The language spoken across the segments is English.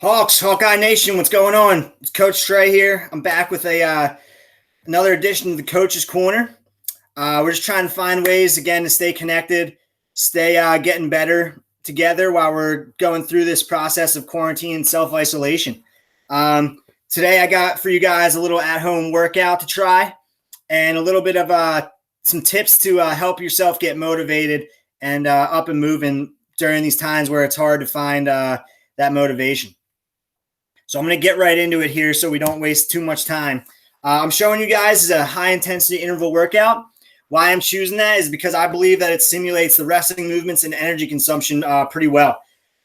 Hawkeye Nation, what's going on? It's Coach Trey here. I'm back with another edition of the Coach's Corner. We're just trying to find ways, again, to stay connected, stay getting better together while we're going through this process of quarantine and self-isolation. Today I got for you guys a little at-home workout to try and a little bit of some tips to help yourself get motivated and up and moving during these times where it's hard to find that motivation. So I'm going to get right into it here so we don't waste too much time. I'm showing you guys a high-intensity interval workout. Why I'm choosing that is because I believe that it simulates the wrestling movements and energy consumption pretty well.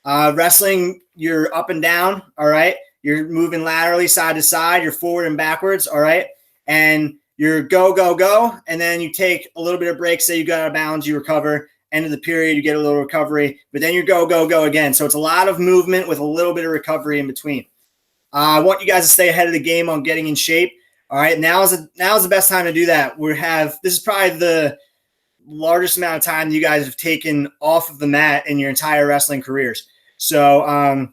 Wrestling, you're up and down, all right? You're moving laterally side to side. You're forward and backwards, all right? And you're go, go, go, and then you take a little bit of break. Say you got out of bounds, you recover. End of the period, you get a little recovery, but then you go, go, go again. So it's a lot of movement with a little bit of recovery in between. I want you guys to stay ahead of the game on getting in shape. All right, now is the best time to do that. This is probably the largest amount of time you guys have taken off of the mat in your entire wrestling careers. So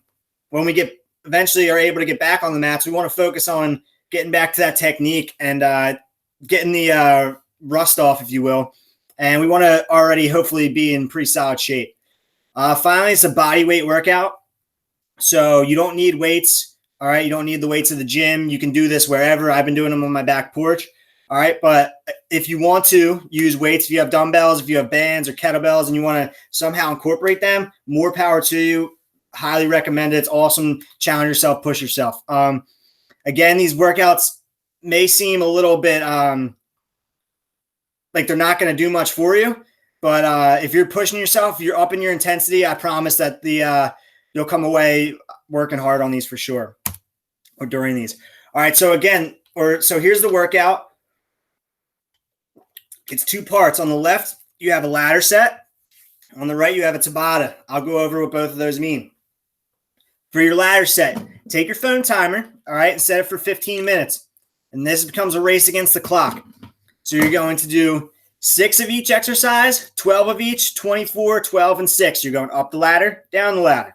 when we eventually are able to get back on the mats, we want to focus on getting back to that technique and getting the rust off, if you will. And we want to already hopefully be in pretty solid shape. Finally, it's a body weight workout. So you don't need weights. All right, you don't need the weights of the gym. You can do this wherever. I've been doing them on my back porch. All right, but if you want to use weights, if you have dumbbells, if you have bands or kettlebells and you want to somehow incorporate them, more power to you. Highly recommend it. It's awesome. Challenge yourself, push yourself. Again, these workouts may seem a little bit like they're not going to do much for you, but if you're pushing yourself, if you're upping your intensity, I promise that you'll come away working hard on these for sure. Or during these. All right, so here's the workout. It's two parts. On the left, you have a ladder set. On the right, you have a Tabata. I'll go over what both of those mean. For your ladder set, take your phone timer, all right, and set it for 15 minutes. And this becomes a race against the clock. So you're going to do 6 of each exercise, 12 of each, 24, 12, and 6. You're going up the ladder, down the ladder.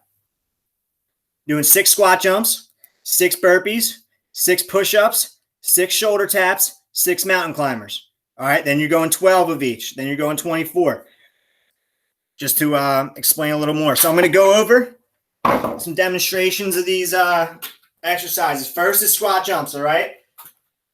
Doing 6 squat jumps, 6 burpees, 6 push-ups, 6 shoulder taps, 6 mountain climbers. All right, then you're going 12 of each. Then you're going 24. Just to explain a little more. So I'm going to go over some demonstrations of these exercises. First is squat jumps, all right?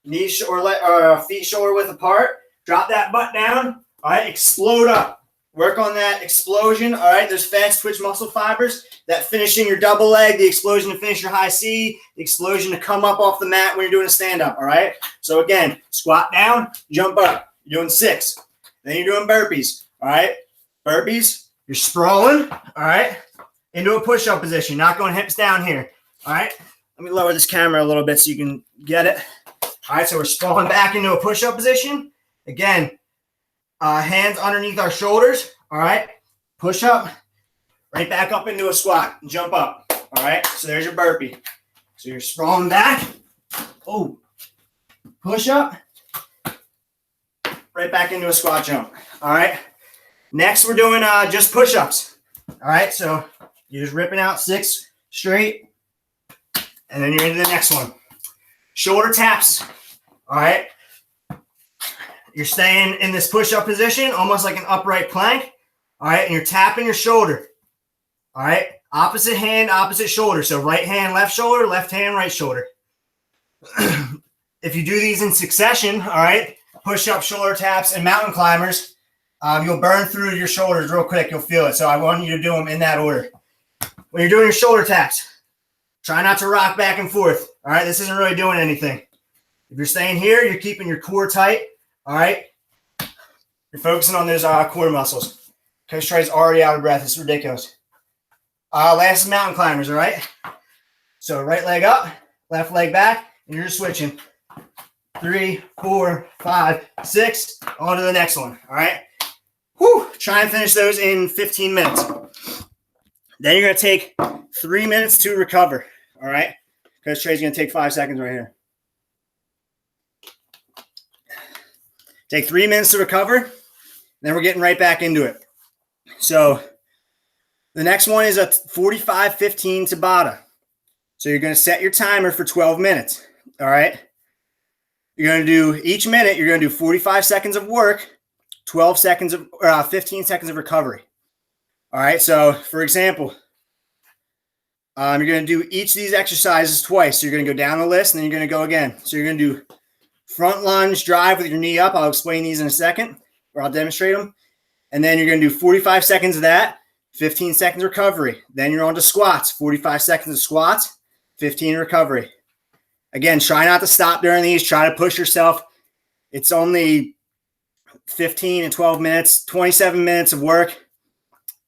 Knees or feet shoulder width apart. Drop that butt down. All right, explode up. Work on that explosion. All right, there's fast twitch muscle fibers. That finishing your double leg, the explosion to finish your high C, the explosion to come up off the mat when you're doing a stand-up, all right? So again, squat down, jump up. You're doing 6. Then you're doing burpees, all right? Burpees, you're sprawling, all right, into a push-up position. Not going hips down here, all right? Let me lower this camera a little bit so you can get it. All right, so we're sprawling back into a push-up position. Again, hands underneath our shoulders, all right? Push up, right back up into a squat, and jump up, all right? So there's your burpee. So you're sprawling back, push up, right back into a squat jump, all right? Next, we're doing just push-ups, all right? So you're just ripping out 6 straight, and then you're into the next one. Shoulder taps, all right? You're staying in this push-up position, almost like an upright plank, all right? And you're tapping your shoulder, all right? Opposite hand, opposite shoulder. So right hand, left shoulder, left hand, right shoulder. If you do these in succession, all right, push-up, shoulder taps, and mountain climbers, you'll burn through your shoulders real quick. You'll feel it. So I want you to do them in that order. When you're doing your shoulder taps, try not to rock back and forth, all right? This isn't really doing anything. If you're staying here, you're keeping your core tight. All right, you're focusing on those core muscles. Coach Trey's already out of breath. It's ridiculous. Last is mountain climbers, all right? So right leg up, left leg back, and you're just switching. 3, 4, 5, 6, on to the next one, all right? Whew, try and finish those in 15 minutes. Then you're going to take 3 minutes to recover, all right? Coach Trey's going to take 5 seconds right here. Take 3 minutes to recover. Then we're getting right back into it. So the next one is a 45-15 Tabata. So you're going to set your timer for 12 minutes. All right. You're going to do each minute, you're going to do 45 seconds of work, 12 seconds of, 15 seconds of recovery. All right. So for example, you're going to do each of these exercises twice. So you're going to go down the list and then you're going to go again. So you're going to do front lunge drive with your knee up. I'll explain these in a second, or I'll demonstrate them. And then you're going to do 45 seconds of that, 15 seconds recovery. Then you're on to squats, 45 seconds of squats, 15 recovery. Again, try not to stop during these. Try to push yourself. It's only 15 and 12 minutes, 27 minutes of work,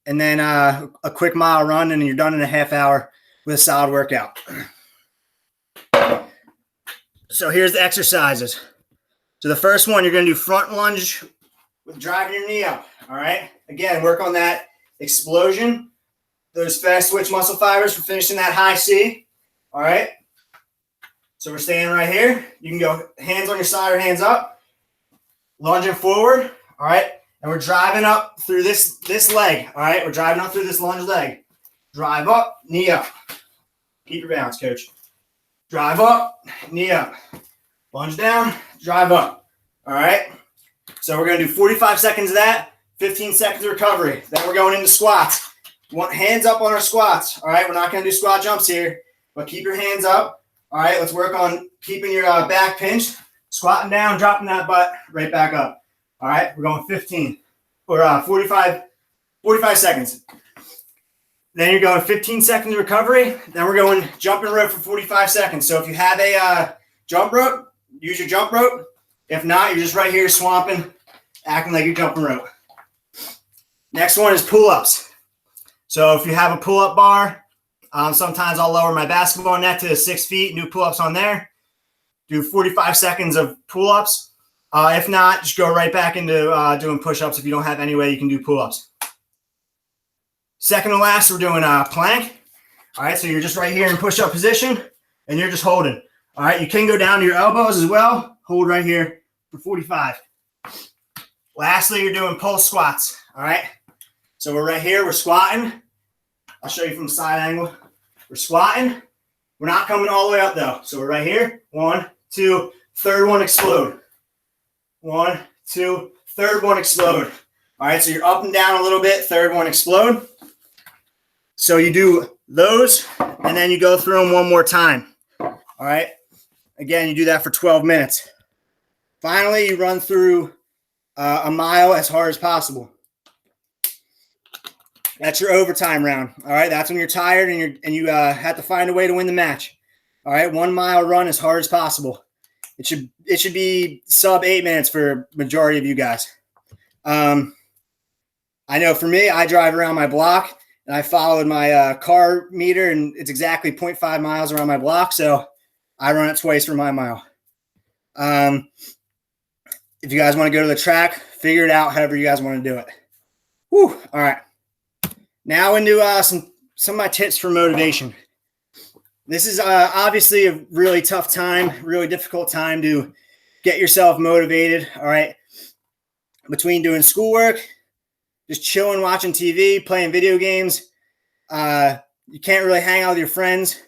and then a quick mile run, and you're done in a half hour with a solid workout. So here's the exercises. So the first one, you're going to do front lunge with driving your knee up. All right. Again, work on that explosion, those fast twitch muscle fibers for finishing that high C. All right. So we're staying right here. You can go hands on your side or hands up, lunging forward. All right. And we're driving up through this leg. All right. We're driving up through this lunge leg. Drive up, knee up. Keep your balance, coach. Drive up, knee up. Lunge down, drive up. All right. So we're going to do 45 seconds of that, 15 seconds of recovery. Then we're going into squats. We want hands up on our squats. All right. We're not going to do squat jumps here, but keep your hands up. All right, let's work on keeping your back pinched, squatting down, dropping that butt right back up. All right, we're going 15 or 45 seconds. Then you're going 15 seconds recovery. Then we're going jumping rope for 45 seconds. So if you have a jump rope, use your jump rope. If not, you're just right here swamping, acting like you're jumping rope. Next one is pull-ups. So if you have a pull-up bar, sometimes I'll lower my basketball net to 6 feet, do pull-ups on there. Do 45 seconds of pull-ups. If not, just go right back into doing push-ups. If you don't have any way you can do pull-ups. Second to last, we're doing a plank. All right, so you're just right here in push-up position, and you're just holding. All right, you can go down to your elbows as well. Hold right here for 45. Lastly, you're doing pulse squats. All right, so we're right here. We're squatting. I'll show you from the side angle. We're squatting. We're not coming all the way up, though. So we're right here. 1, 2, third one, explode. 1, 2, third one, explode. All right, so you're up and down a little bit. Third one, explode. So you do those, and then you go through them one more time. All right. Again, you do that for 12 minutes. Finally, you run through a mile as hard as possible. That's your overtime round. All right. That's when you're tired and you have to find a way to win the match. All right. 1 mile run as hard as possible. It should be sub 8 minutes for majority of you guys. I know for me, I drive around my block and I followed my car meter, and it's exactly 0.5 miles around my block. So I run it twice for my mile. If you guys want to go to the track, figure it out however you guys want to do it. Whew. All right. Now into some of my tips for motivation. This is obviously a really tough time, really difficult time to get yourself motivated. All right. Between doing schoolwork, just chilling, watching TV, playing video games. You can't really hang out with your friends,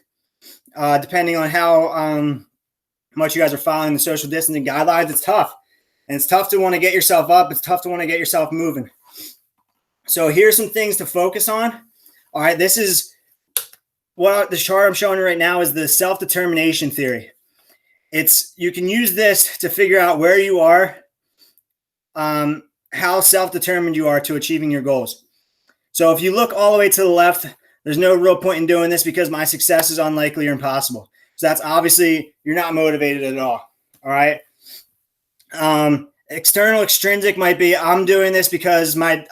depending on how much you guys are following the social distancing guidelines. It's tough. And it's tough to want to get yourself up. It's tough to want to get yourself moving. So here's some things to focus on. All right, this is what the chart I'm showing you right now is the self-determination theory. You can use this to figure out where you are, how self-determined you are to achieving your goals. So if you look all the way to the left, there's no real point in doing this because my success is unlikely or impossible. So that's obviously you're not motivated at all. All right. External, extrinsic might be I'm doing this because my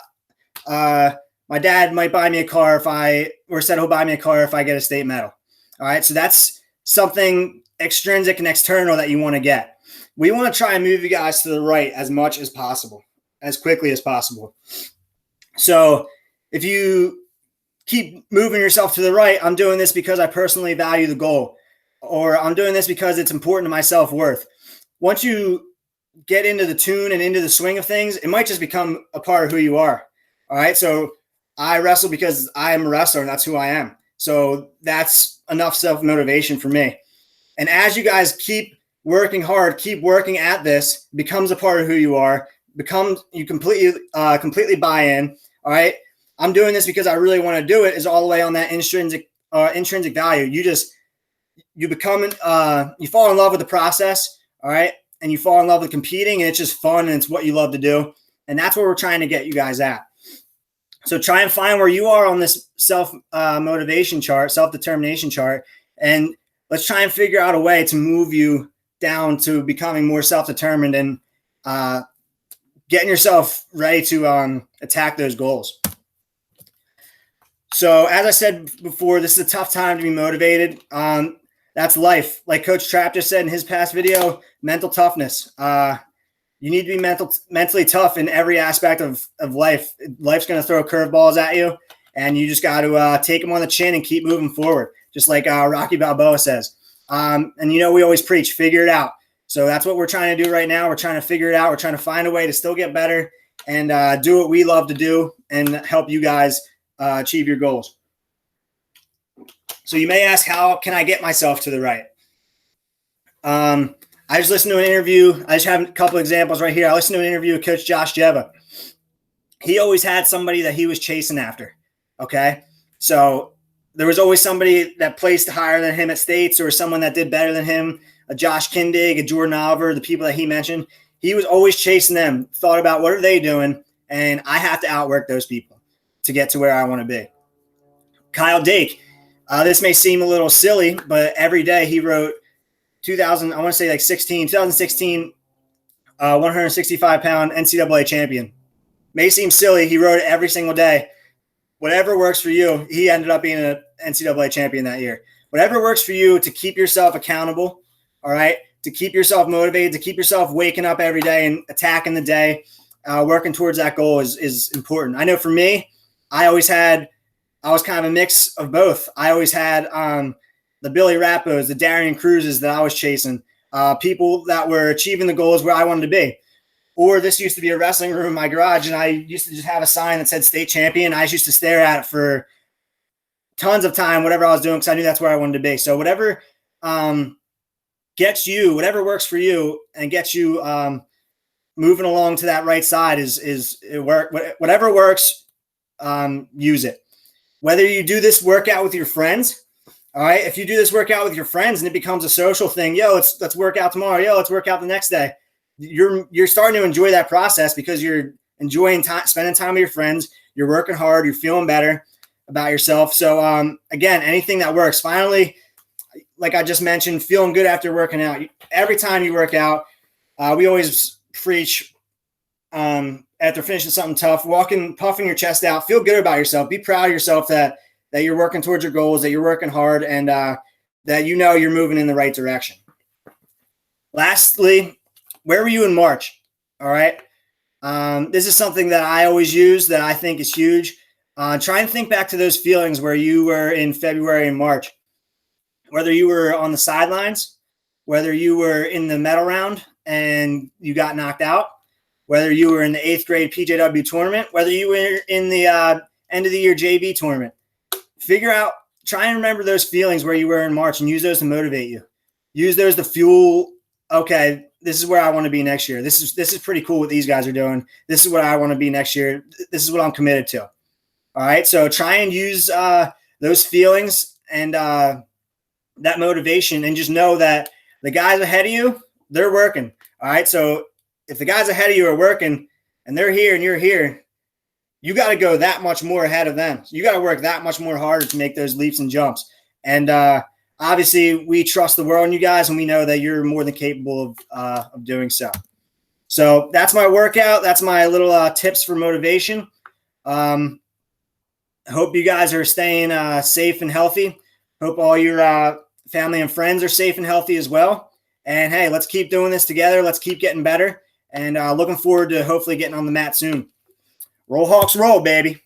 dad might buy me a car said he'll buy me a car if I get a state medal. All right. So that's something extrinsic and external that you want to get. We want to try and move you guys to the right as much as possible, as quickly as possible. So if you keep moving yourself to the right, I'm doing this because I personally value the goal, or I'm doing this because it's important to my self-worth. Once you get into the tune and into the swing of things, it might just become a part of who you are. All right. So I wrestle because I am a wrestler and that's who I am. So that's enough self-motivation for me. And as you guys keep working hard, keep working at this, becomes a part of who you are, you completely buy in. All right. I'm doing this because I really want to do it, is all the way on that intrinsic value. You fall in love with the process. All right. And you fall in love with competing, and it's just fun, and it's what you love to do. And that's what we're trying to get you guys at. So try and find where you are on this self-motivation chart, self-determination chart, and let's try and figure out a way to move you down to becoming more self-determined and getting yourself ready to attack those goals. So as I said before, this is a tough time to be motivated. That's life. Like Coach Trey just said in his past video, mental toughness. You need to be mentally tough in every aspect of life. Life's going to throw curveballs at you, and you just got to take them on the chin and keep moving forward, just like Rocky Balboa says. And, we always preach, figure it out. So that's what we're trying to do right now. We're trying to figure it out. We're trying to find a way to still get better and do what we love to do and help you guys achieve your goals. So you may ask, how can I get myself to the right? I just listened to an interview. I just have a couple examples right here. I listened to an interview with Coach Josh Jeva. He always had somebody that he was chasing after. Okay. So there was always somebody that placed higher than him at states, or someone that did better than him, a Josh Kindig, a Jordan Oliver, the people that he mentioned. He was always chasing them, thought about what are they doing, and I have to outwork those people to get to where I want to be. Kyle Dake. This may seem a little silly, but every day he wrote 2016, 165-pound NCAA champion. May seem silly. He wrote it every single day. Whatever works for you. He ended up being an NCAA champion that year. Whatever works for you to keep yourself accountable, all right, to keep yourself motivated, to keep yourself waking up every day and attacking the day, working towards that goal is important. I know for me, I was kind of a mix of both. I always had the Billy Rappos, the Darian Cruzes that I was chasing, people that were achieving the goals where I wanted to be. Or this used to be a wrestling room in my garage, and I used to just have a sign that said state champion. I just used to stare at it for tons of time, whatever I was doing, because I knew that's where I wanted to be. So whatever whatever works for you and gets you moving along to that right side whatever works, use it. Whether you do this workout with your friends, all right, if you do this workout with your friends and it becomes a social thing, let's work out tomorrow. Let's work out the next day. You're starting to enjoy that process because you're enjoying spending time with your friends. You're working hard. You're feeling better about yourself. So again, anything that works. Finally, like I just mentioned, feeling good after working out. Every time you work out, we always preach after finishing something tough, puffing your chest out, feel good about yourself. Be proud of yourself that you're working towards your goals, that you're working hard, and that you're moving in the right direction. Lastly, where were you in March? All right. This is something that I always use that I think is huge. Try and think back to those feelings where you were in February and March, whether you were on the sidelines, whether you were in the medal round and you got knocked out, whether you were in the 8th grade PJW tournament, whether you were in the end of the year JV tournament. Try and remember those feelings where you were in March and use those to motivate you. Use those to fuel, okay, this is where I want to be next year. This is pretty cool what these guys are doing. This is what I want to be next year. This is what I'm committed to. All right. So try and use those feelings and that motivation, and just know that the guys ahead of you, they're working. All right. So if the guys ahead of you are working and they're here and you're here, you got to go that much more ahead of them. You got to work that much more harder to make those leaps and jumps. And obviously, we trust the world in you guys, and we know that you're more than capable of doing so. So that's my workout. That's my little tips for motivation. I hope you guys are staying safe and healthy. Hope all your family and friends are safe and healthy as well. And, hey, let's keep doing this together. Let's keep getting better. And looking forward to hopefully getting on the mat soon. Roll Hawks roll, baby.